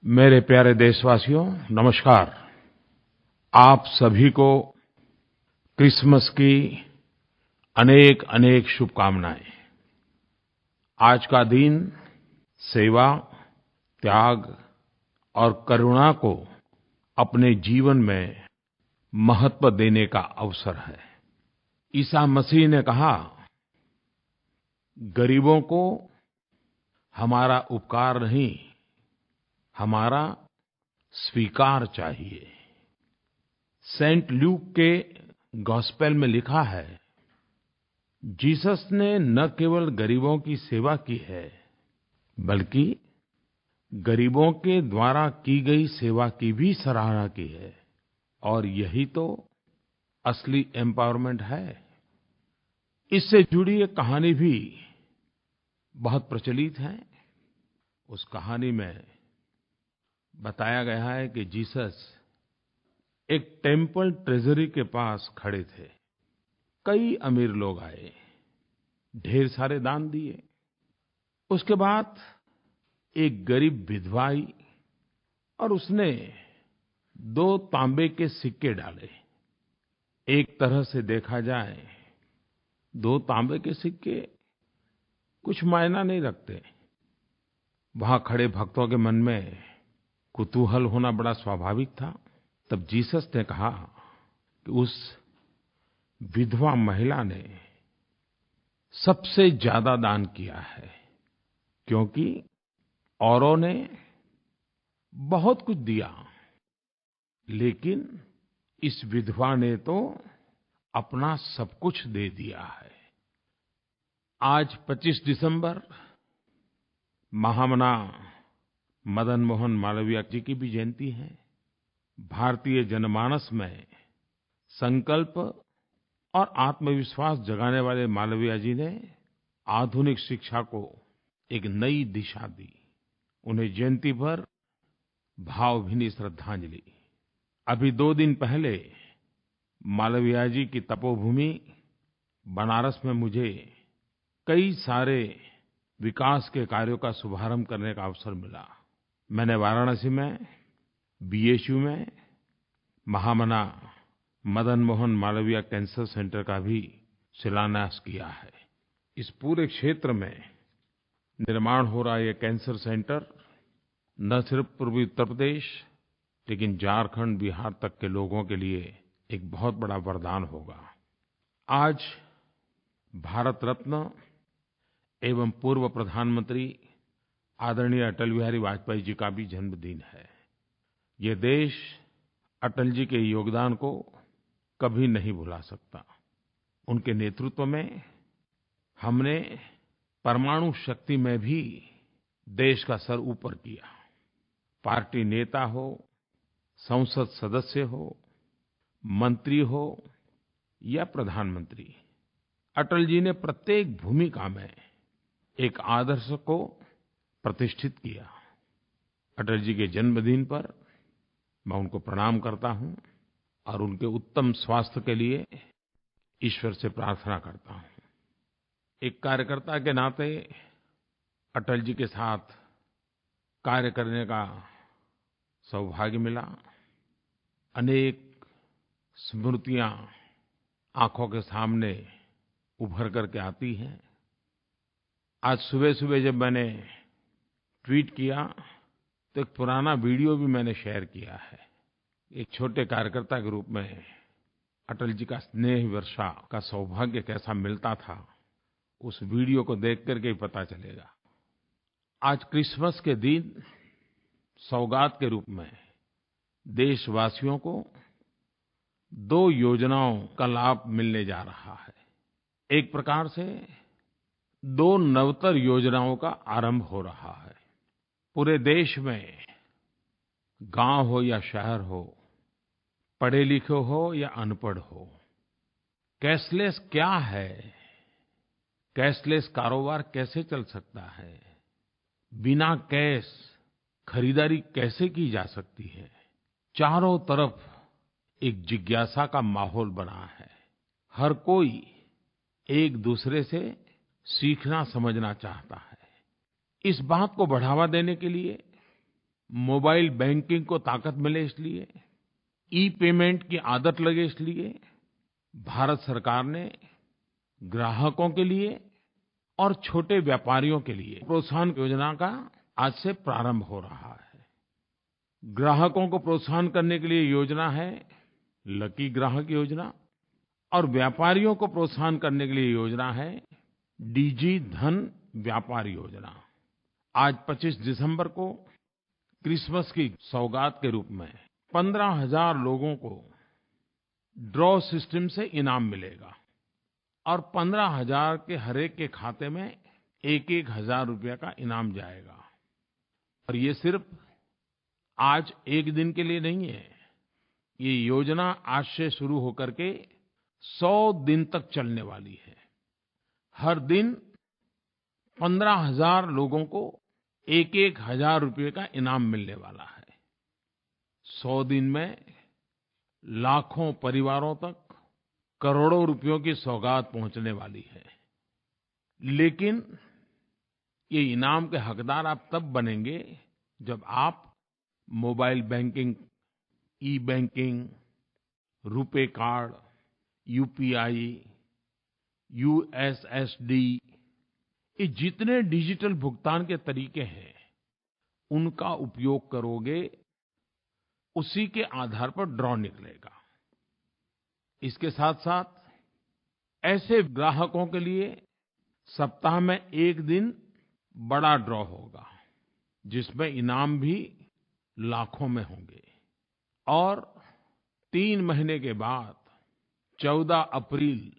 मेरे प्यारे देशवासियों, नमस्कार। आप सभी को क्रिसमस की अनेक-अनेक शुभकामनाएँ। आज का दिन सेवा, त्याग और करुणा को अपने जीवन में महत्व देने का अवसर है। ईसा मसीह ने कहा, गरीबों को हमारा उपकार नहीं, हमारा स्वीकार चाहिए। सेंट ल्यूक के गॉस्पेल में लिखा है, जीसस ने न केवल गरीबों की सेवा की है, बल्कि गरीबों के द्वारा की गई सेवा की भी सराहना की है। और यही तो असली एम्पावरमेंट है। इससे जुड़ी एक कहानी भी बहुत प्रचलित है। उस कहानी में बताया गया है कि जीसस एक टेम्पल ट्रेजरी के पास खड़े थे। कई अमीर लोग आए, ढेर सारे दान दिए। उसके बाद एक गरीब विधवा आई और उसने 2 तांबे के सिक्के डाले। एक तरह से देखा जाए 2 तांबे के सिक्के कुछ मायना नहीं रखते। वहाँ खड़े भक्तों के मन में कुतूहल होना बड़ा स्वाभाविक था। तब जीसस ने कहा कि उस विधवा महिला ने सबसे ज्यादा दान किया है, क्योंकि औरों ने बहुत कुछ दिया, लेकिन इस विधवा ने तो अपना सब कुछ दे दिया है। आज 25 दिसंबर महामना मदन मोहन मालवीय जी की भी जयंती है। भारतीय जनमानस में संकल्प और आत्मविश्वास जगाने वाले मालवीय जी ने आधुनिक शिक्षा को एक नई दिशा दी। उन्हें जयंती पर भावभीनी श्रद्धांजलि। अभी 2 दिन पहले मालवीय जी की तपोभूमि बनारस में मुझे कई सारे विकास के कार्यों का शुभारंभ करने का अवसर मिला। मैंने वाराणसी में बीएचयू में महामना मदन मोहन मालवीय कैंसर सेंटर का भी शिलान्यास किया है। इस पूरे क्षेत्र में निर्माण हो रहा ये कैंसर सेंटर न सिर्फ पूर्वी उत्तर प्रदेश, लेकिन झारखंड, बिहार तक के लोगों के लिए एक बहुत बड़ा वरदान होगा। आज भारत रत्न एवं पूर्व प्रधानमंत्री आदरणीय अटल बिहारी वाजपेयी जी का भी जन्मदिन है। ये देश अटल जी के योगदान को कभी नहीं भुला सकता। उनके नेतृत्व में हमने परमाणु शक्ति में भी देश का सर ऊपर किया। पार्टी नेता हो, संसद सदस्य हो, मंत्री हो या प्रधानमंत्री, अटल जी ने प्रत्येक भूमिका में एक आदर्श को प्रतिष्ठित किया। अटल जी के जन्मदिन पर मैं उनको प्रणाम करता हूँ और उनके उत्तम स्वास्थ्य के लिए ईश्वर से प्रार्थना करता हूँ। एक कार्यकर्ता के नाते अटल जी के साथ कार्य करने का सौभाग्य मिला। अनेक स्मृतियाँ आँखों के सामने उभर करके आती हैं। आज सुबह-सुबह जब मैंने ट्वीट किया तो एक पुराना वीडियो भी मैंने शेयर किया है। एक छोटे कार्यकर्ता के रूप में अटल जी का स्नेह वर्षा का सौभाग्य कैसा मिलता था, उस वीडियो को देख करके ही पता चलेगा। आज क्रिसमस के दिन सौगात के रूप में देशवासियों को 2 योजनाओं का लाभ मिलने जा रहा है। एक प्रकार से 2 नवतर योजनाओं का आरंभ हो रहा है। पूरे देश में गाँव हो या शहर हो, पढ़े लिखे हो या अनपढ़ हो, कैशलेस क्या है, कैशलेस कारोबार कैसे चल सकता है, बिना कैश खरीदारी कैसे की जा सकती है, चारों तरफ एक जिज्ञासा का माहौल बना है। हर कोई एक दूसरे से सीखना समझना चाहता है। इस बात को बढ़ावा देने के लिए मोबाइल बैंकिंग को ताकत मिले इसलिए, ई-पेमेंट की आदत लगे इसलिए भारत सरकार ने ग्राहकों के लिए और छोटे व्यापारियों के लिए प्रोत्साहन योजना का आज से प्रारंभ हो रहा है। ग्राहकों को प्रोत्साहन करने के लिए योजना है लकी ग्राहक योजना और व्यापारियों को प्रोत्साहन करने के लिए योजना है डिजी धन व्यापार योजना। आज 25 दिसंबर को क्रिसमस की सौगात के रूप में 15,000 लोगों को ड्रॉ सिस्टम से इनाम मिलेगा और 15,000 के हर एक के खाते में एक-एक हज़ार रुपये का इनाम जाएगा। और ये सिर्फ आज एक दिन के लिए नहीं है, ये योजना आज से शुरू होकर के 100 दिन तक चलने वाली है। हर दिन 15,000 लोगों को एक-एक हज़ार रुपये का इनाम मिलने वाला है। 100 दिन में लाखों परिवारों तक करोड़ों रुपयों की सौगात पहुंचने वाली है। लेकिन ये इनाम के हकदार आप तब बनेंगे जब आप mobile banking, e-banking, RuPay card, UPI, USSD ये जितने डिजिटल भुगतान के तरीके हैं उनका उपयोग करोगे, उसी के आधार पर ड्रॉ निकलेगा। इसके साथ-साथ ऐसे ग्राहकों के लिए सप्ताह में एक दिन बड़ा ड्रॉ होगा जिसमें इनाम भी लाखों में होंगे। और 3 महीने के बाद 14 अप्रैल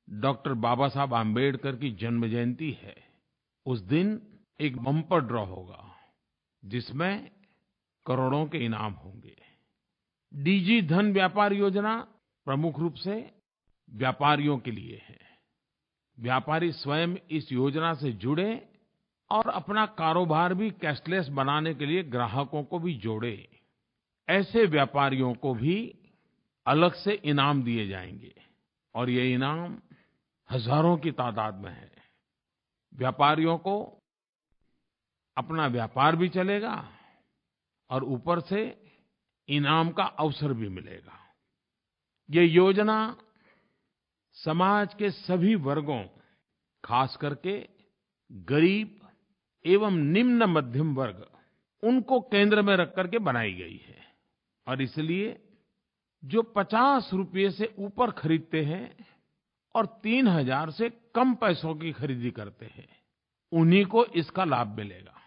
डॉक्टर बाबा साहब आम्बेडकर की जन्म जयंती है। उस दिन एक बम्पर ड्रॉ होगा जिसमें करोड़ों के इनाम होंगे। डिजी धन व्यापार योजना प्रमुख रूप से व्यापारियों के लिए है। व्यापारी स्वयं इस योजना से जुड़ें और अपना कारोबार भी कैशलेस बनाने के लिए ग्राहकों को भी जोड़ें। ऐसे व्यापारियों को भी अलग से इनाम दिए जाएंगे और ये इनाम हज़ारों की तादाद में है। व्यापारियों को अपना व्यापार भी चलेगा और ऊपर से इनाम का अवसर भी मिलेगा। ये योजना समाज के सभी वर्गों, खास करके गरीब एवं निम्न मध्यम वर्ग, उनको केंद्र में रख करके बनाई गई है। और इसलिए जो 50 रुपये से ऊपर खरीदते हैं और 3,000 से कम पैसों की खरीदी करते हैं, उन्हीं को इसका लाभ मिलेगा।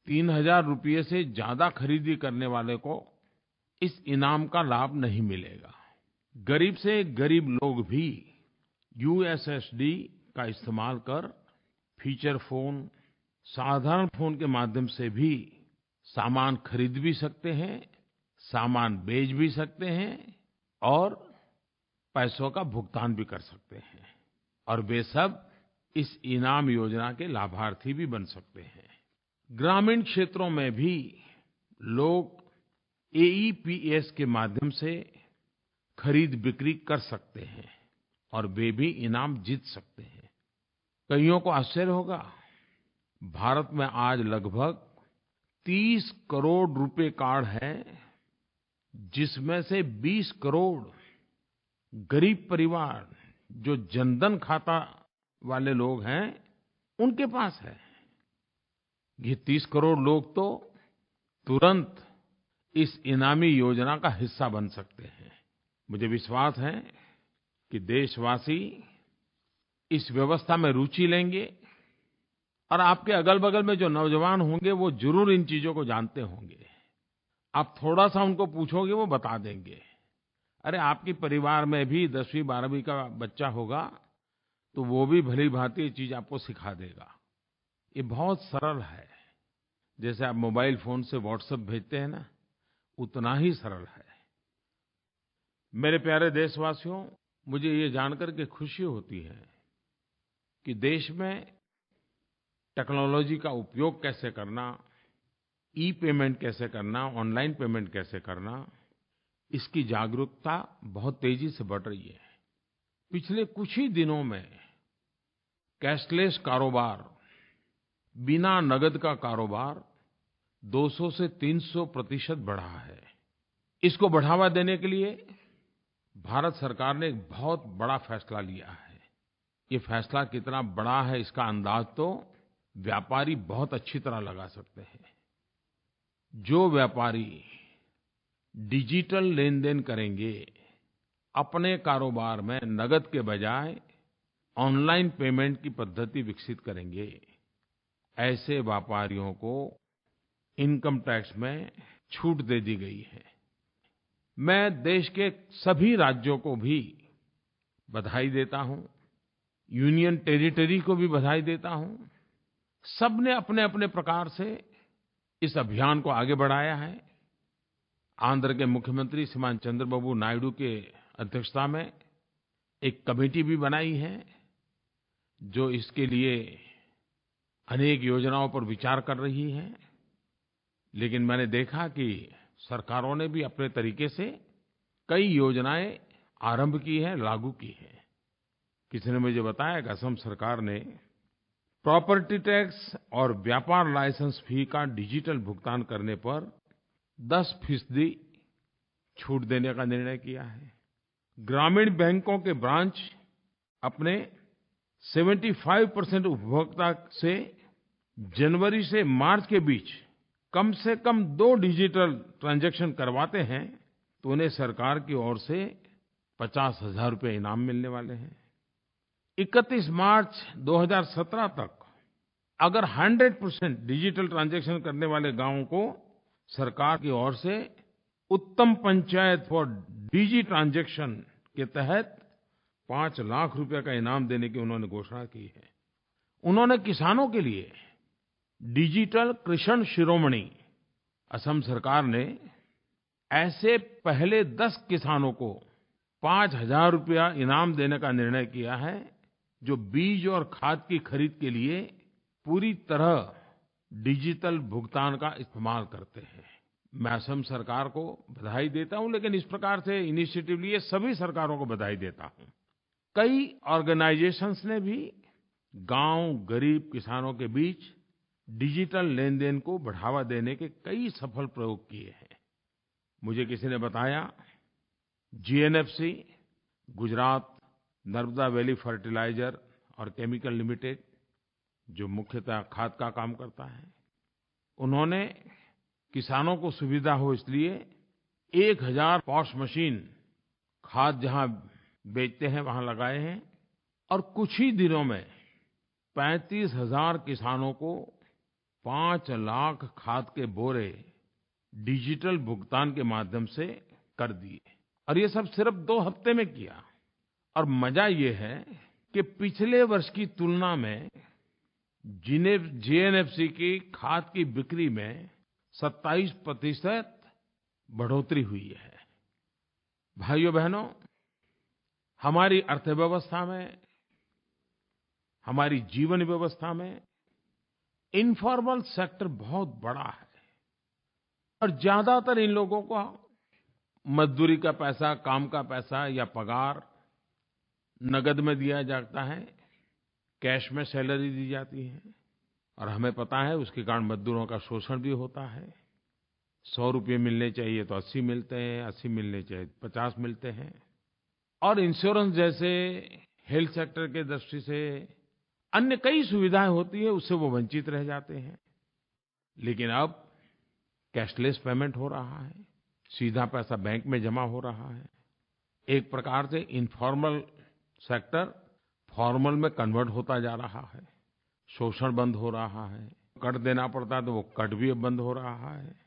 3,000 रुपये से ज्यादा खरीदी करने वाले को इस इनाम का लाभ नहीं मिलेगा। गरीब से गरीब लोग भी यूएसएसडी का इस्तेमाल कर फीचर फोन, साधारण फोन के माध्यम से भी सामान खरीद भी सकते हैं, सामान बेच भी सकते हैं और पैसों का भुगतान भी कर सकते हैं। और वे सब इस इनाम योजना के लाभार्थी भी बन सकते हैं। ग्रामीण क्षेत्रों में भी लोग एईपीएस के माध्यम से खरीद बिक्री कर सकते हैं और वे भी इनाम जीत सकते हैं। कइयों को आश्चर्य होगा, भारत में आज लगभग 30 करोड़ रुपए कार्ड हैं, जिसमें से 20 करोड़ गरीब परिवार जो जनधन खाता वाले लोग हैं उनके पास है। ये 30 करोड़ लोग तो तुरंत इस इनामी योजना का हिस्सा बन सकते हैं। मुझे विश्वास है कि देशवासी इस व्यवस्था में रुचि लेंगे और आपके अगल-बगल में जो नौजवान होंगे वो जरूर इन चीजों को जानते होंगे। आप थोड़ा-सा उनको पूछोगे वो बता देंगे। अरे आपके परिवार में भी 10वीं 12वीं का बच्चा होगा तो वो भी भली-भांति ये चीज आपको सिखा देगा। ये बहुत सरल है। जैसे आप मोबाइल फोन से व्हाट्सएप भेजते हैं ना, उतना ही सरल है। मेरे प्यारे देशवासियों, मुझे ये जानकर के खुशी होती है कि देश में टेक्नोलॉजी का उपयोग कैसे करना, ई-पेमेंट कैसे करना, ऑनलाइन पेमेंट कैसे करना, इसकी जागरूकता बहुत तेजी से बढ़ रही है। पिछले कुछ ही दिनों में कैशलेस कारोबार, बिना नगद का कारोबार 200 से 300% बढ़ा है। इसको बढ़ावा देने के लिए भारत सरकार ने एक बहुत बड़ा फैसला लिया है। ये फैसला कितना बड़ा है इसका अंदाज तो व्यापारी बहुत अच्छी तरह लगा सकते हैं। जो व्यापारी डिजिटल लेनदेन करेंगे, अपने कारोबार में नगद के बजाय ऑनलाइन पेमेंट की पद्धति विकसित करेंगे, ऐसे व्यापारियों को इनकम टैक्स में छूट दे दी गई है। मैं देश के सभी राज्यों को भी बधाई देता हूँ, यूनियन टेरिटरी को भी बधाई देता हूँ। सबने अपने-अपने प्रकार से इस अभियान को आगे बढ़ाया है। आंध्र के मुख्यमंत्री श्रीमान चंद्रबाबू नायडू के अध्यक्षता में एक कमेटी भी बनाई है, जो इसके लिए अनेक योजनाओं पर विचार कर रही है। लेकिन मैंने देखा कि सरकारों ने भी अपने तरीक़े से कई योजनाएँ आरंभ की हैं, लागू की हैं। किसी ने मुझे बताया कि असम सरकार ने प्रॉपर्टी टैक्स और व्यापार लाइसेंस फी का डिजिटल भुगतान करने पर 10% छूट देने का निर्णय किया है। ग्रामीण बैंकों के ब्रांच अपने 75% उपभोक्ता से जनवरी से मार्च के बीच कम से कम 2 डिजिटल ट्रांजैक्शन करवाते हैं तो उन्हें सरकार की ओर से 50,000 रुपये इनाम मिलने वाले हैं। 31 मार्च 2017 तक अगर 100% डिजिटल ट्रांजैक्शन करने वाले गाँवों को सरकार की ओर से उत्तम पंचायत फॉर डिजी ट्रांजैक्शन के तहत 5 लाख रुपये का इनाम देने की उन्होंने घोषणा की है। उन्होंने किसानों के लिए डिजिटल कृषक शिरोमणि, असम सरकार ने ऐसे पहले 10 किसानों को 5,000 रुपया इनाम देने का निर्णय किया है, जो बीज और खाद की खरीद के लिए पूरी तरह डिजिटल भुगतान का इस्तेमाल करते हैं। मैं असम सरकार को बधाई देता हूँ, लेकिन इस प्रकार से इनिशिएटिव लिए सभी सरकारों को बधाई देता हूँ। कई ऑर्गेनाइजेशंस ने भी गाँव गरीब किसानों के बीच डिजिटल लेनदेन को बढ़ावा देने के कई सफल प्रयोग किए हैं। मुझे किसी ने बताया, GNFC, Gujarat Narmada valley fertilizer और केमिकल लिमिटेड, जो मुख्यतः खाद का काम करता है, उन्होंने किसानों को सुविधा हो इसलिए 1000 पॉश मशीन खाद जहाँ बेचते हैं वहाँ लगाए हैं और कुछ ही दिनों में 35,000 किसानों को 5 लाख खाद के बोरे डिजिटल भुगतान के माध्यम से कर दिए। और ये सब सिर्फ 2 हफ्ते में किया। और मजा ये है कि पिछले वर्ष की तुलना में जीएनएफसी की खाद की बिक्री में 27% बढ़ोतरी हुई है। भाइयों-बहनों, हमारी अर्थव्यवस्था में, हमारी जीवन व्यवस्था में इन्फॉर्मल सेक्टर बहुत बड़ा है और ज़्यादातर इन लोगों को मज़दूरी का पैसा, काम का पैसा या पगार नगद में दिया जाता है, कैश में सैलरी दी जाती है। और हमें पता है उसके कारण मज़दूरों का शोषण भी होता है। 100 रुपये मिलने चाहिए तो 80 मिलते हैं, 80 मिलने चाहिए तो 50 मिलते हैं। और इंश्योरेंस जैसे हेल्थ सेक्टर के दृष्टि से अन्य कई सुविधाएं होती हैं, उससे वो वंचित रह जाते हैं। लेकिन अब कैशलेस पेमेंट हो रहा है, सीधा पैसा बैंक में जमा हो रहा है। एक प्रकार से इन्फॉर्मल सेक्टर फॉर्मल में कन्वर्ट होता जा रहा है। शोषण बंद हो रहा है। कट देना पड़ता है तो वो कट भी अब बंद हो रहा है।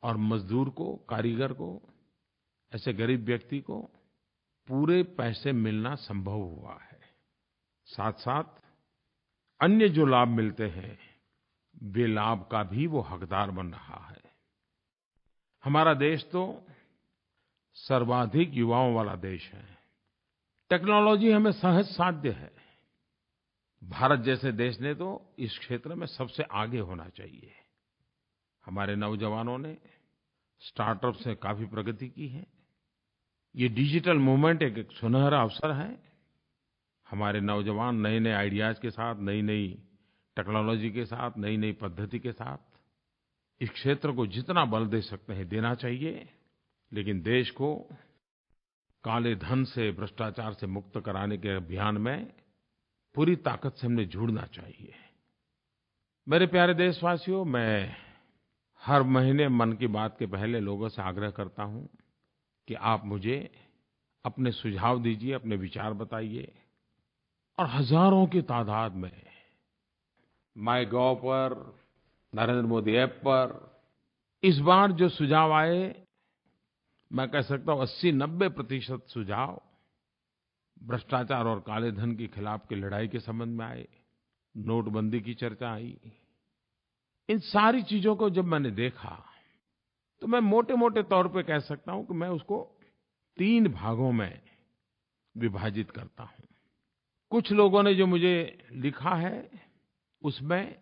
और मजदूर को, कारीगर को, ऐसे गरीब व्यक्ति को पूरे पैसे मिलना संभव हुआ है। साथ-साथ अन्य जो लाभ मिलते हैं, वे लाभ का भी वो हकदार बन रहा है। हमारा देश तो सर्वाधिक युवाओं वाला देश है। टेक्नोलॉजी हमें सहज साध्य है। भारत जैसे देश ने तो इस क्षेत्र में सबसे आगे होना चाहिए। हमारे नौजवानों ने स्टार्टअप से काफ़ी प्रगति की है। ये डिजिटल मूवमेंट एक सुनहरा अवसर है। हमारे नौजवान नए-नए आइडियाज़ के साथ, नई-नई टेक्नोलॉजी के साथ, नई-नई पद्धति के साथ इस क्षेत्र को जितना बल दे सकते हैं देना चाहिए, लेकिन देश को काले धन से, भ्रष्टाचार से मुक्त कराने के अभियान में पूरी ताकत से हमने जुड़ना चाहिए। मेरे प्यारे देशवासियों, मैं हर महीने मन की बात के पहले लोगों से आग्रह करता हूँ कि आप मुझे अपने सुझाव दीजिए, अपने विचार बताइए, और हज़ारों की तादाद में माइगोव पर, नरेंद्र मोदी App पर इस बार जो सुझाव आए, मैं कह सकता हूँ 80-90% सुझाव भ्रष्टाचार और काले धन के खिलाफ़ की लड़ाई के संबंध में आए। नोटबंदी की चर्चा आई। इन सारी चीज़ों को जब मैंने देखा तो मैं मोटे-मोटे तौर पे कह सकता हूँ कि मैं उसको 3 भागों में विभाजित करता हूँ। कुछ लोगों ने जो मुझे लिखा है, उसमें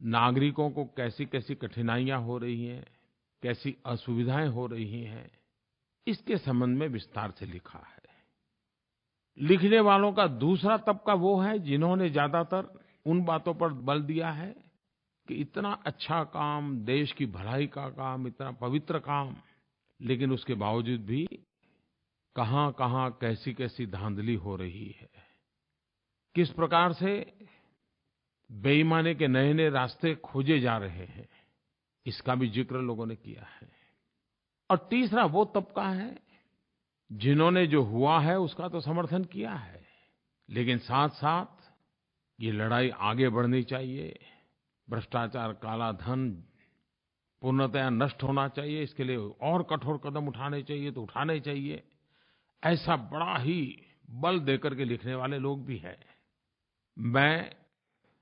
नागरिकों को कैसी-कैसी कठिनाइयाँ हो रही हैं, कैसी असुविधाएँ हो रही हैं, इसके संबंध में विस्तार से लिखा है। लिखने वालों का दूसरा तबका वो है जिन्होंने ज़्यादातर उन बातों पर बल दिया है कि इतना अच्छा काम, देश की भलाई का काम, इतना पवित्र काम, लेकिन उसके बावजूद भी कहाँ-कहाँ, कैसी-कैसी धांधली हो रही है। किस प्रकार से बेईमानी के नए-नए रास्ते खोजे जा रहे हैं, इसका भी ज़िक्र लोगों ने किया है। और तीसरा वो तबका है जिन्होंने जो हुआ है उसका तो समर्थन किया है, लेकिन साथ-साथ ये लड़ाई आगे बढ़नी चाहिए। भ्रष्टाचार, काला धन पूर्णतया नष्ट होना चाहिए, इसके लिए और कठोर कदम उठाने चाहिए तो उठाने चाहिए। ऐसा बड़ा ही बल देकर के लिखने वाले लोग भी हैं। मैं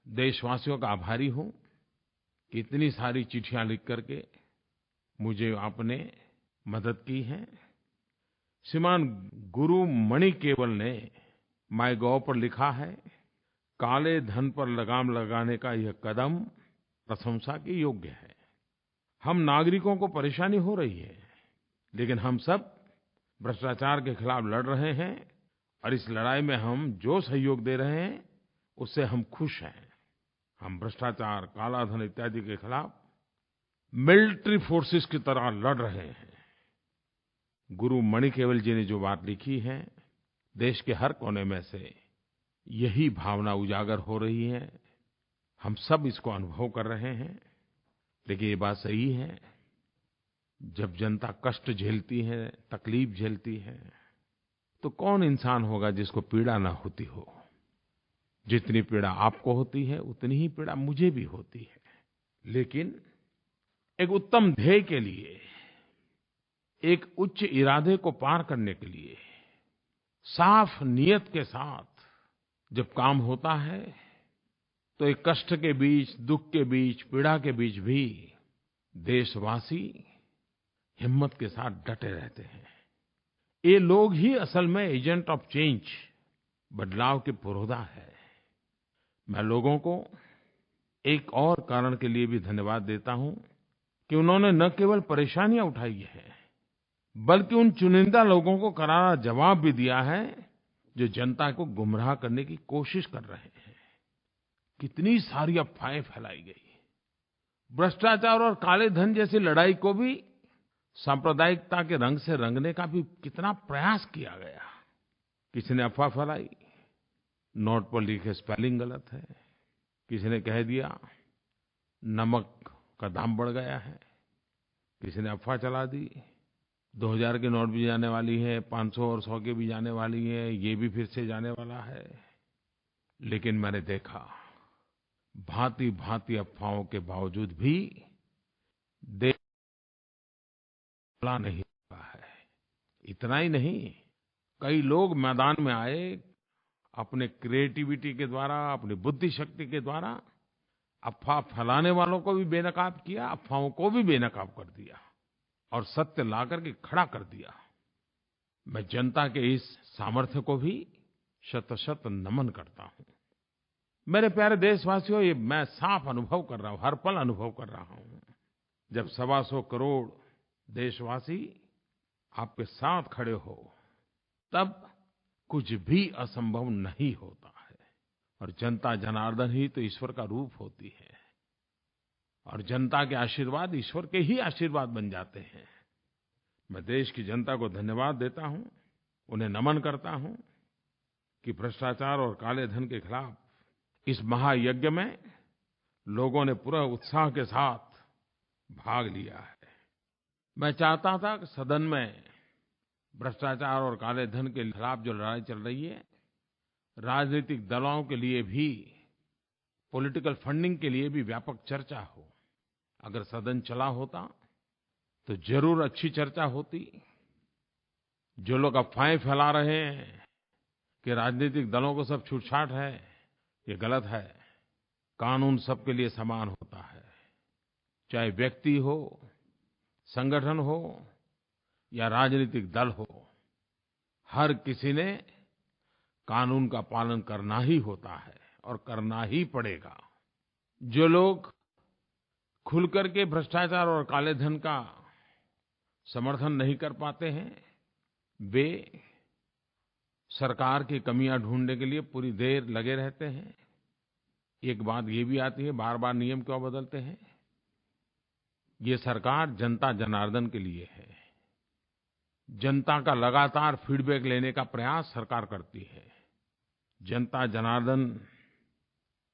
देशवासियों का आभारी हूँ कि इतनी सारी चिट्ठियाँ लिख करके मुझे आपने मदद की है। श्रीमान गुरु मणि केवल ने माइगोव पर लिखा है, काले धन पर लगाम लगाने का यह कदम प्रशंसा के योग्य है। हम नागरिकों को परेशानी हो रही है, लेकिन हम सब भ्रष्टाचार के खिलाफ़ लड़ रहे हैं और इस लड़ाई में हम जो सहयोग दे रहे हैं, उससे हम खुश हैं। हम भ्रष्टाचार, काला धन इत्यादि के खिलाफ़ मिलिटरी फोर्सेस की तरह लड़ रहे हैं। गुरु मणि केवल जी ने जो बात लिखी है, देश के हर कोने में से यही भावना उजागर हो रही है। हम सब इसको अनुभव कर रहे हैं। लेकिन ये बात सही है, जब जनता कष्ट झेलती है, तकलीफ झेलती है, तो कौन इंसान होगा जिसको पीड़ा न होती हो। जितनी पीड़ा आपको होती है, उतनी ही पीड़ा मुझे भी होती है। लेकिन एक उत्तम ध्येय के लिए, एक उच्च इरादे को पार करने के लिए साफ नियत के साथ जब काम होता है, तो एक कष्ट के बीच, दुःख के बीच, पीड़ा के बीच भी देशवासी हिम्मत के साथ डटे रहते हैं। ये लोग ही असल में एजेंट ऑफ चेंज, बदलाव के पुरोधा है। मैं लोगों को एक और कारण के लिए भी धन्यवाद देता हूँ कि उन्होंने न केवल परेशानियाँ उठाई हैं, बल्कि उन चुनिंदा लोगों को करारा जवाब भी दिया है जो जनता को गुमराह करने की कोशिश कर रहे हैं। कितनी सारी अफवाहें फैलाई गई। भ्रष्टाचार और काले धन जैसी लड़ाई को भी सांप्रदायिकता के रंग से रंगने का भी कितना प्रयास किया गया। किसी ने अफवाह फैलाई, नोट पर लिखे स्पेलिंग गलत है। किसी ने कह दिया नमक का दाम बढ़ गया है। किसी ने अफवाह चला दी 2000 के नोट भी जाने वाली है, 500 और 100 के भी जाने वाली है, ये भी फिर से जाने वाला है। लेकिन मैंने देखा, भांति-भांति अफवाहों के बावजूद भी देश नहीं हुआ है। इतना ही नहीं, कई लोग मैदान में आए, अपने क्रिएटिविटी के द्वारा, अपनी बुद्धि शक्ति के द्वारा अफवाह फैलाने वालों को भी बेनकाब किया, अफवाहों को भी बेनकाब कर दिया और सत्य ला करके खड़ा कर दिया। मैं जनता के इस सामर्थ्य को भी शत-शत नमन करता हूँ। मेरे प्यारे देशवासियों, ये मैं साफ अनुभव कर रहा हूँ, हर पल अनुभव कर रहा हूँ। जब 125 करोड़ देशवासी आपके साथ खड़े हो, तब कुछ भी असंभव नहीं होता है। और जनता जनार्दन ही तो ईश्वर का रूप होती है। और जनता के आशीर्वाद ईश्वर के ही आशीर्वाद बन जाते हैं। मैं देश की जनता को धन्यवाद देता हूँ, उन्हें नमन करता हूँ कि भ्रष्टाचार और काले धन के खिलाफ़ इस महायज्ञ में लोगों ने पूरे उत्साह के साथ भाग लिया है। मैं चाहता था कि सदन में भ्रष्टाचार और काले धन के खिलाफ़ जो लड़ाई चल रही है, राजनीतिक दलों के लिए भी, पॉलिटिकल फंडिंग के लिए भी व्यापक चर्चा हो। अगर सदन चला होता तो ज़रूर अच्छी चर्चा होती। जो लोग अफ़वाहें फैला रहे हैं कि राजनीतिक दलों को सब छूटछाट है, ये गलत है। कानून सबके लिए समान होता है, चाहे व्यक्ति हो, संगठन हो या राजनीतिक दल हो। हर किसी ने कानून का पालन करना ही होता है और करना ही पड़ेगा। जो लोग खुल करके भ्रष्टाचार और काले धन का समर्थन नहीं कर पाते हैं, वे सरकार की कमियां ढूंढने के लिए पूरी देर लगे रहते हैं। एक बात ये भी आती है, बार-बार नियम क्यों बदलते हैं? ये सरकार जनता जनार्दन के लिए है। जनता का लगातार फीडबैक लेने का प्रयास सरकार करती है। जनता जनार्दन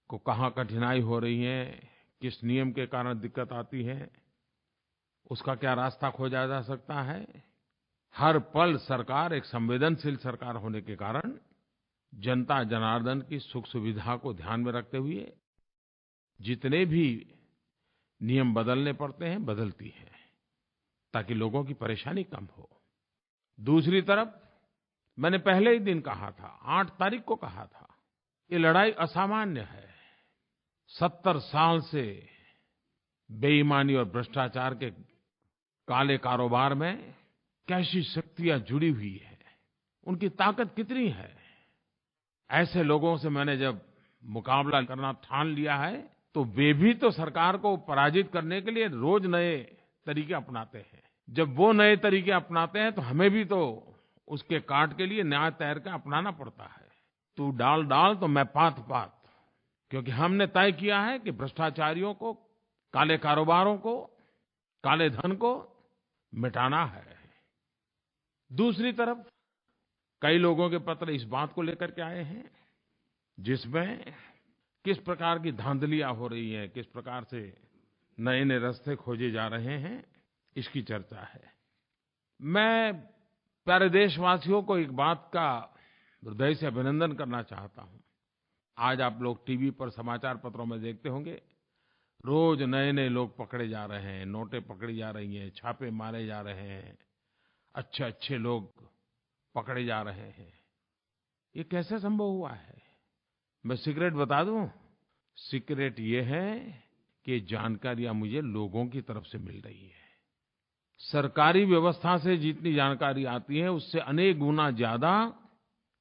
को कहाँ कठिनाई हो रही है, किस नियम के कारण दिक्कत आती है, उसका क्या रास्ता खोजा जा सकता है। हर पल सरकार एक संवेदनशील सरकार होने के कारण जनता जनार्दन की सुख सुविधा को ध्यान में रखते हुए जितने भी नियम बदलने पड़ते हैं, बदलती है, ताकि लोगों की परेशानी कम हो। दूसरी तरफ मैंने पहले ही दिन कहा था, 8 तारीख को कहा था, ये लड़ाई असामान्य है। 70 साल से बेईमानी और भ्रष्टाचार के काले कारोबार में कैसी शक्तियाँ जुड़ी हुई हैं, उनकी ताकत कितनी है। ऐसे लोगों से मैंने जब मुकाबला करना ठान लिया है, तो वे भी तो सरकार को पराजित करने के लिए रोज नए तरीके अपनाते हैं। जब वो नए तरीके अपनाते हैं तो हमें भी तो उसके काट के लिए नया तरीका अपनाना पड़ता है। तू डाल डाल तो मैं पात पात, क्योंकि हमने तय किया है कि भ्रष्टाचारियों को, काले कारोबारों को, काले धन को मिटाना है। दूसरी तरफ कई लोगों के पत्र इस बात को लेकर के आए हैं, जिसमें किस प्रकार की धांधलियाँ हो रही हैं, किस प्रकार से नए-नए रास्ते खोजे जा रहे हैं, इसकी चर्चा है। मैं प्यारे देशवासियों को एक बात का हृदय से अभिनंदन करना चाहता हूँ। आज आप लोग टीवी पर, समाचार पत्रों में देखते होंगे, रोज नए-नए लोग पकड़े जा रहे हैं, नोटें पकड़ी जा रही हैं, छापे मारे जा रहे हैं, अच्छे-अच्छे लोग पकड़े जा रहे हैं। ये कैसे संभव हुआ है? मैं सीक्रेट बता दूं? सीक्रेट ये है कि जानकारियां मुझे लोगों की तरफ से मिल रही है। सरकारी व्यवस्था से जितनी जानकारी आती है, उससे अनेक गुना ज्यादा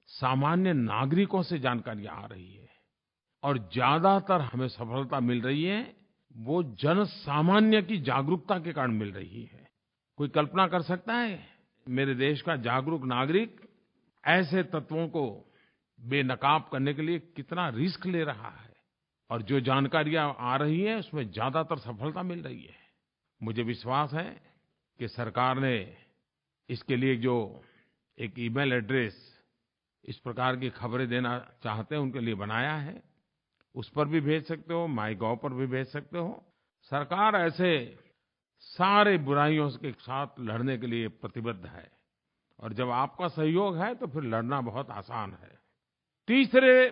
सामान्य नागरिकों से जानकारियां आ रही है। और ज्यादातर हमें सफलता मिल रही है, वो जन सामान्य की जागरूकता के कारण मिल रही है। कोई कल्पना कर सकता है, मेरे देश का जागरूक नागरिक ऐसे तत्वों को बेनकाब करने के लिए कितना रिस्क ले रहा है, और जो जानकारियां आ रही हैं उसमें ज्यादातर सफलता मिल रही है। मुझे विश्वास है कि सरकार ने इसके लिए जो एक ईमेल एड्रेस इस प्रकार की खबरें देना चाहते हैं उनके लिए बनाया है, उस पर भी भेज सकते हो, माइगोव पर भी भेज सकते हो। सरकार ऐसे सारे बुराइयों के साथ लड़ने के लिए प्रतिबद्ध है, और जब आपका सहयोग है तो फिर लड़ना बहुत आसान है। तीसरे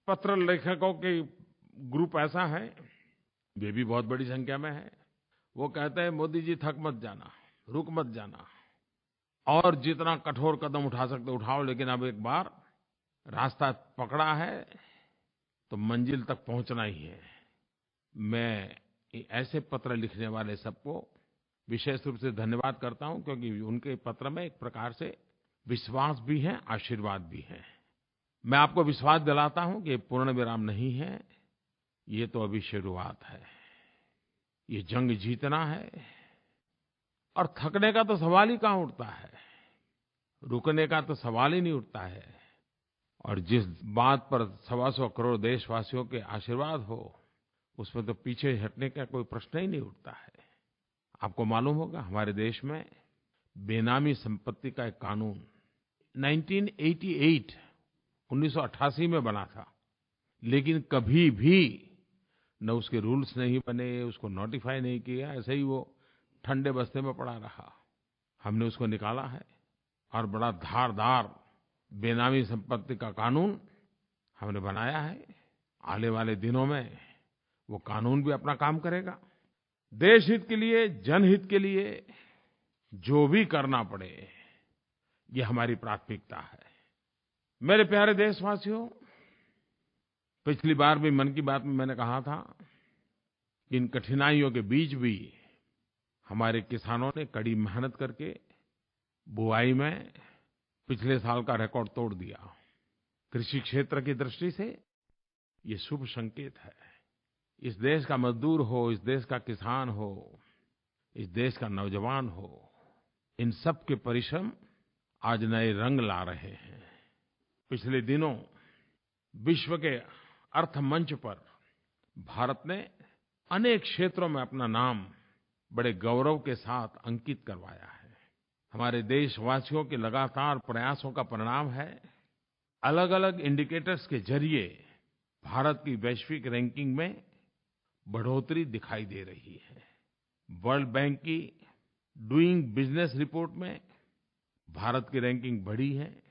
पत्र लेखकों के ग्रुप ऐसा है, वे भी बहुत बड़ी संख्या में है। वो कहते हैं, मोदी जी थक मत जाना, रुक मत जाना, और जितना कठोर कदम उठा सकते उठाओ, लेकिन अब एक बार रास्ता पकड़ा है तो मंजिल तक पहुंचना ही है। मैं ऐसे पत्र लिखने वाले सबको विशेष रूप से धन्यवाद करता हूं, क्योंकि उनके पत्र में एक प्रकार से विश्वास भी है, आशीर्वाद भी है। मैं आपको विश्वास दिलाता हूं कि ये पूर्ण विराम नहीं है, ये तो अभी शुरुआत है। ये जंग जीतना है, और थकने का तो सवाल ही कहाँ उठता है, रुकने का तो सवाल ही नहीं उठता है। और जिस बात पर 125 करोड़ देशवासियों के आशीर्वाद हो, उसमें तो पीछे हटने का कोई प्रश्न ही नहीं उठता है। आपको मालूम होगा हमारे देश में बेनामी संपत्ति का एक कानून 1988 1988 में बना था, लेकिन कभी भी न उसके रूल्स नहीं बने, उसको नोटिफाई नहीं किया, ऐसे ही वो ठंडे बस्ते में पड़ा रहा। हमने उसको निकाला है और बड़ा धारदार बेनामी संपत्ति का कानून हमने बनाया है। आने वाले दिनों में वो कानून भी अपना काम करेगा। देश हित के लिए, जनहित के लिए जो भी करना पड़े, ये हमारी प्राथमिकता है। मेरे प्यारे देशवासियों, पिछली बार भी मन की बात में मैंने कहा था कि इन कठिनाइयों के बीच भी हमारे किसानों ने कड़ी मेहनत करके बुआई में पिछले साल का रिकॉर्ड तोड़ दिया। कृषि क्षेत्र की दृष्टि से ये शुभ संकेत है। इस देश का मजदूर हो, इस देश का किसान हो, इस देश का नौजवान हो, इन सब के परिश्रम आज नए रंग ला रहे हैं। पिछले दिनों विश्व के अर्थ मंच पर भारत ने अनेक क्षेत्रों में अपना नाम बड़े गौरव के साथ अंकित करवाया है। हमारे देशवासियों के लगातार प्रयासों का परिणाम है। अलग-अलग इंडिकेटर्स के जरिए भारत की वैश्विक रैंकिंग में बढ़ोतरी दिखाई दे रही है। वर्ल्ड बैंक की डूइंग बिजनेस रिपोर्ट में भारत की रैंकिंग बढ़ी है।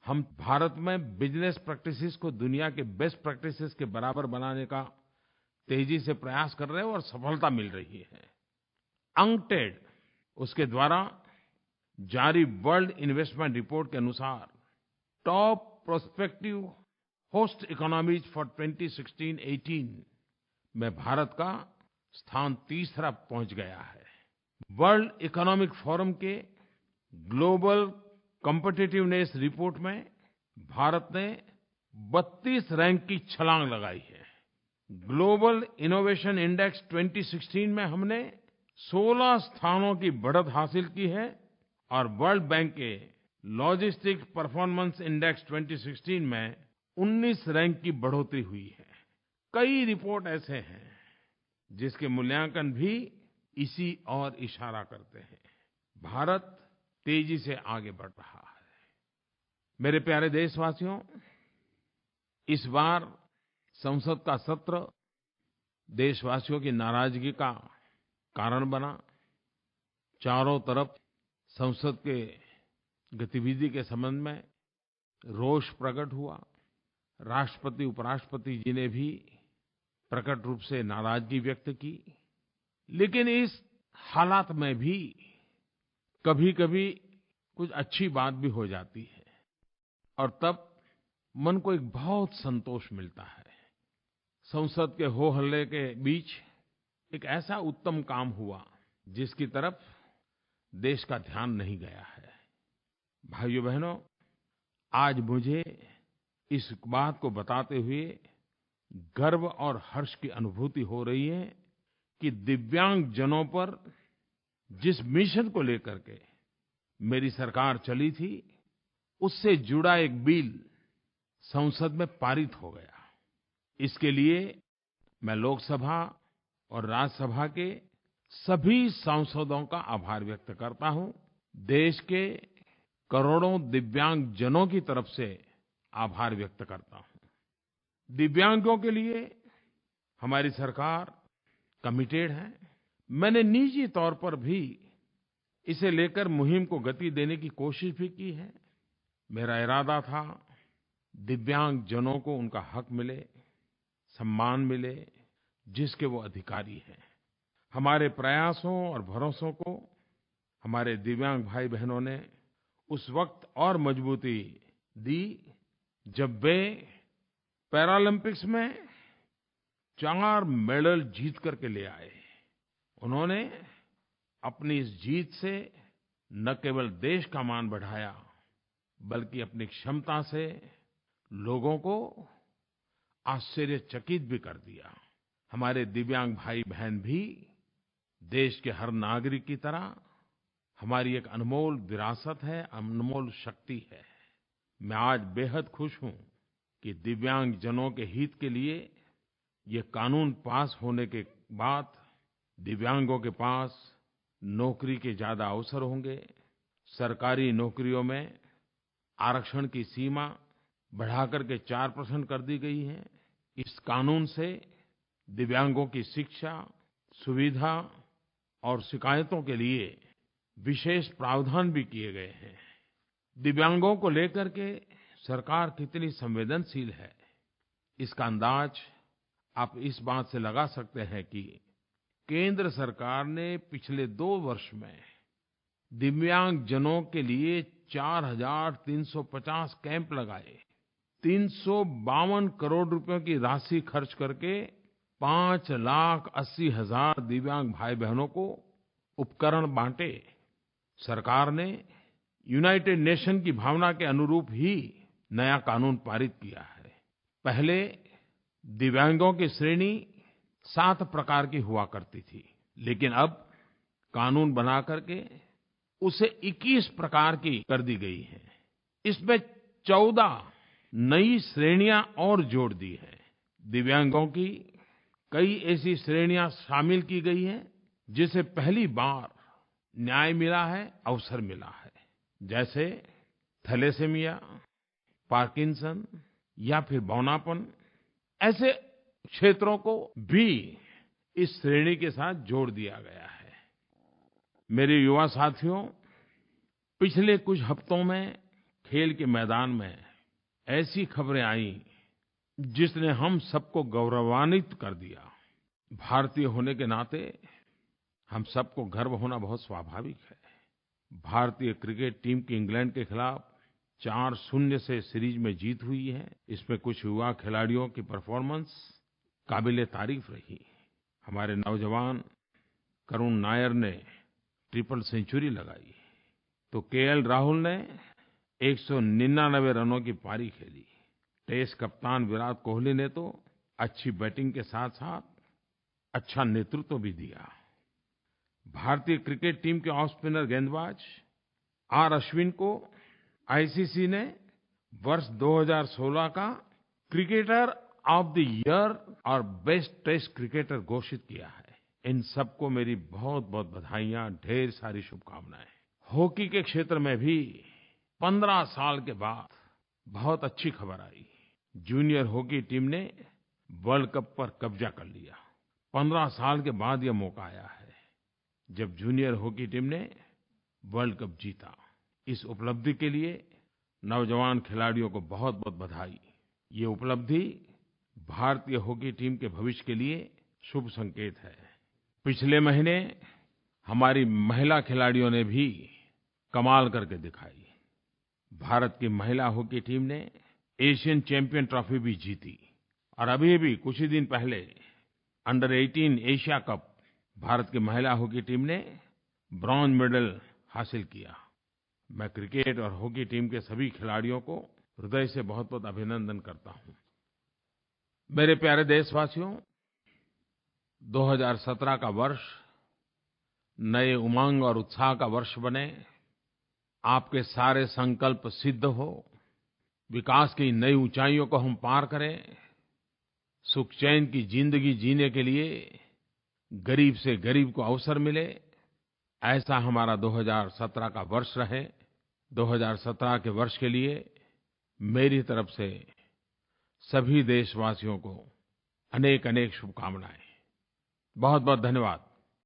हम भारत में बिजनेस प्रैक्टिसेस को दुनिया के बेस्ट प्रैक्टिसेस के बराबर बनाने का तेजी से प्रयास कर रहे हैं और सफलता मिल रही है। अंकटेड उसके द्वारा जारी वर्ल्ड इन्वेस्टमेंट रिपोर्ट के अनुसार top prospective host economies for 2016-18 में भारत का स्थान तीसरा पहुंच गया है। वर्ल्ड इकोनॉमिक फोरम के ग्लोबल कॉम्पिटिटिवनेस रिपोर्ट में भारत ने 32 रैंक की छलांग लगाई है। ग्लोबल इनोवेशन इंडेक्स 2016 में हमने 16 स्थानों की बढ़त हासिल की है और वर्ल्ड बैंक के लॉजिस्टिक्स परफॉर्मेंस इंडेक्स 2016 में 19 रैंक की बढ़ोतरी हुई है। कई रिपोर्ट ऐसे हैं जिसके मूल्यांकन भी इसी ओर इशारा करते हैं। भारत तेजी से आगे बढ़ रहा है। मेरे प्यारे देशवासियों, इस बार संसद का सत्र देशवासियों की नाराजगी का कारण बना। चारों तरफ संसद के गतिविधि के संबंध में रोष प्रकट हुआ। राष्ट्रपति, उपराष्ट्रपति जी ने भी प्रकट रूप से नाराजगी व्यक्त की। लेकिन इस हालात में भी कभीकभी कुछ अच्छी बात भी हो जाती है और तब मन को एक बहुत संतोष मिलता है। संसद के हो हल्ले के बीच एक ऐसा उत्तम काम हुआ जिसकी तरफ देश का ध्यान नहीं गया है। भाइयों बहनों, आज मुझे इस बात को बताते हुए गर्व और हर्ष की अनुभूति हो रही है कि दिव्यांगजनों पर जिस मिशन को लेकर के मेरी सरकार चली थी, उससे जुड़ा एक बिल संसद में पारित हो गया। इसके लिए मैं लोकसभा और राज्यसभा के सभी सांसदों का आभार व्यक्त करता हूं। देश के करोड़ों दिव्यांगजनों की तरफ से आभार व्यक्त करता हूं। दिव्यांगों के लिए हमारी सरकार कमिटेड है। मैंने निजी तौर पर भी इसे लेकर मुहिम को गति देने की कोशिश भी की है। मेरा इरादा था दिव्यांगजनों को उनका हक मिले, सम्मान मिले, जिसके वो अधिकारी हैं। हमारे प्रयासों और भरोसों को हमारे दिव्यांग भाई बहनों ने उस वक्त और मजबूती दी जब वे पैरालम्पिक्स में 4 मेडल जीत करके ले आए। उन्होंने अपनी इस जीत से न केवल देश का मान बढ़ाया, बल्कि अपनी क्षमता से लोगों को आश्चर्यचकित भी कर दिया। हमारे दिव्यांग भाई बहन भी देश के हर नागरिक की तरह हमारी एक अनमोल विरासत है, अनमोल शक्ति है। मैं आज बेहद खुश हूँ कि दिव्यांगजनों के हित के लिए ये कानून पास होने के बाद दिव्यांगों के पास नौकरी के ज़्यादा अवसर होंगे। सरकारी नौकरियों में आरक्षण की सीमा बढ़ाकर के 4% कर दी गई है। इस कानून से दिव्यांगों की शिक्षा, सुविधा और शिकायतों के लिए विशेष प्रावधान भी किए गए हैं। दिव्यांगों को लेकर के सरकार कितनी संवेदनशील है, इसका अंदाज आप इस बात से लगा सकते हैं कि केंद्र सरकार ने पिछले 2 वर्ष में दिव्यांगजनों के लिए 4,350 कैंप लगाए, 352 करोड़ रुपयों की राशि खर्च करके 5,80,000 दिव्यांग भाई-बहनों को उपकरण बाँटे। सरकार ने यूनाइटेड नेशन की भावना के अनुरूप ही नया कानून पारित किया है। पहले दिव्यांगों की श्रेणी 7 प्रकार की हुआ करती थी, लेकिन अब कानून बना करके उसे 21 प्रकार की कर दी गई है। इसमें 14 नई श्रेणियां और जोड़ दी हैं। दिव्यांगों की कई ऐसी श्रेणियां शामिल की गई हैं जिसे पहली बार न्याय मिला है, अवसर मिला है। जैसे थैलेसेमिया, पार्किंसन या फिर बौनापन, ऐसे क्षेत्रों को भी इस श्रेणी के साथ जोड़ दिया गया है। मेरे युवा साथियों, पिछले कुछ हफ्तों में खेल के मैदान में ऐसी खबरें आईं जिसने हम सबको गौरवान्वित कर दिया। भारतीय होने के नाते हम सबको गर्व होना बहुत स्वाभाविक है। भारतीय क्रिकेट टीम की इंग्लैंड के खिलाफ 4-0 से सीरीज में जीत हुई है। इसमें कुछ युवा खिलाड़ियों की परफॉर्मेंस काबिल-ए-तारीफ रही। हमारे नौजवान करुण नायर ने ट्रिपल सेंचुरी लगाई, तो केएल राहुल ने 199 रनों की पारी खेली। टेस्ट कप्तान विराट कोहली ने तो अच्छी बैटिंग के साथ-साथ अच्छा नेतृत्व भी दिया। भारतीय क्रिकेट टीम के ऑफ स्पिनर गेंदबाज आर अश्विन को आईसीसी ने वर्ष 2016 का क्रिकेटर ऑफ द ईयर और बेस्ट टेस्ट क्रिकेटर घोषित किया है। इन सबको मेरी बहुत-बहुत बधाइयाँ, ढेर सारी शुभकामनाएं। हॉकी के क्षेत्र में भी 15 साल के बाद बहुत अच्छी खबर आई। जूनियर हॉकी टीम ने वर्ल्ड कप पर कब्जा कर लिया। 15 साल के बाद ये मौका आया है जब जूनियर हॉकी टीम ने वर्ल्ड कप जीता। इस उपलब्धि के लिए नौजवान खिलाड़ियों को बहुत-बहुत बधाई। ये उपलब्धि भारतीय हॉकी टीम के भविष्य के लिए शुभ संकेत है। पिछले महीने हमारी महिला खिलाड़ियों ने भी कमाल करके दिखाई। भारत की महिला हॉकी टीम ने एशियन चैम्पियन ट्रॉफी भी जीती और अभी कुछ ही दिन पहले अंडर 18 एशिया कप भारत की महिला हॉकी टीम ने ब्रोंज मेडल हासिल किया। मैं क्रिकेट और हॉकी टीम के सभी खिलाड़ियों को हृदय से बहुत-बहुत अभिनंदन करता हूँ। मेरे प्यारे देशवासियों, 2017 का वर्ष नए उमंग और उत्साह का वर्ष बने। आपके सारे संकल्प सिद्ध हो, विकास की नई ऊंचाइयों को हम पार करें, सुख चैन की जिंदगी जीने के लिए गरीब से गरीब को अवसर मिले, ऐसा हमारा 2017 का वर्ष रहे। 2017 के वर्ष के लिए मेरी तरफ से सभी देशवासियों को अनेक-अनेक शुभकामनाएं। बहुत-बहुत धन्यवाद।